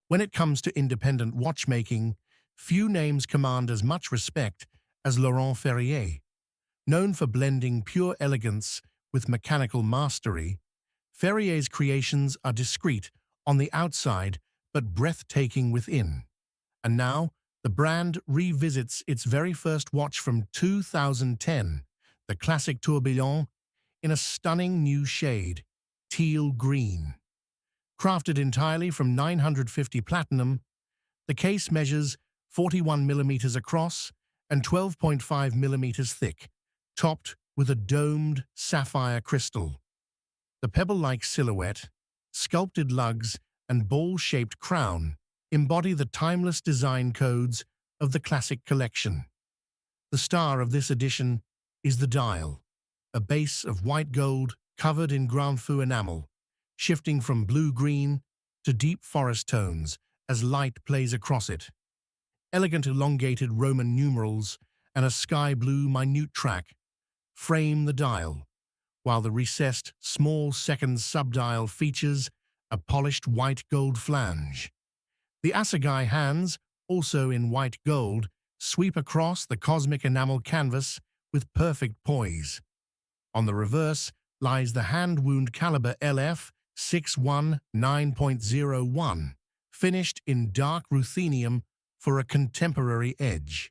When it comes to independent watchmaking, few names command as much respect as Laurent Ferrier. Known for blending pure elegance with mechanical mastery, Ferrier's creations are discreet on the outside but breathtaking within. And now, the brand revisits its very first watch from 2010, the classic Tourbillon, in a stunning new shade, teal green. Crafted entirely from 950 platinum, the case measures 41 millimeters across and 12.5 millimeters thick, topped with a domed sapphire crystal. The pebble-like silhouette, sculpted lugs, and ball-shaped crown embody the timeless design codes of the classic collection. The star of this edition is the dial, a base of white gold covered in Grand Feu enamel, shifting from blue-green to deep forest tones as light plays across it. Elegant elongated Roman numerals and a sky-blue minute track frame the dial, while the recessed small second subdial features a polished white gold flange. The assegai hands, also in white gold, sweep across the cosmic enamel canvas with perfect poise. On the reverse lies the hand-wound caliber LF 619.01, finished in dark ruthenium for a contemporary edge.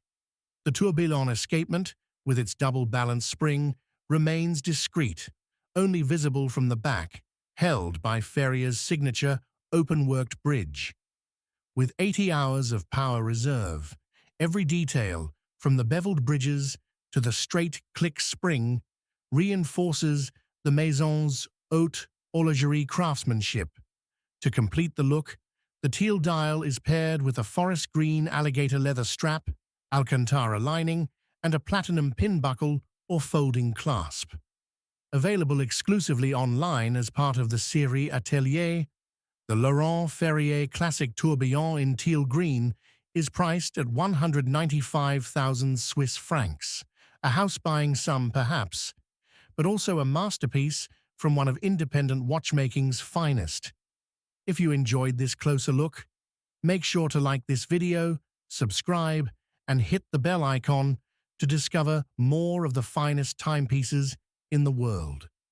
The tourbillon escapement, with its double-balanced spring, remains discreet, only visible from the back, held by Ferrier's signature open-worked bridge. With 80 hours of power reserve, every detail, from the beveled bridges to the straight click spring, reinforces the Maison's haute horlogerie craftsmanship. To complete the look, the teal dial is paired with a forest green alligator leather strap, Alcantara lining, and a platinum pin buckle or folding clasp. Available exclusively online as part of the Série Atelier, the Laurent Ferrier Classic Tourbillon in teal green is priced at 195,000 Swiss francs, a house-buying sum perhaps, but also a masterpiece from one of independent watchmaking's finest. If you enjoyed this closer look, make sure to like this video, subscribe, and hit the bell icon to discover more of the finest timepieces in the world.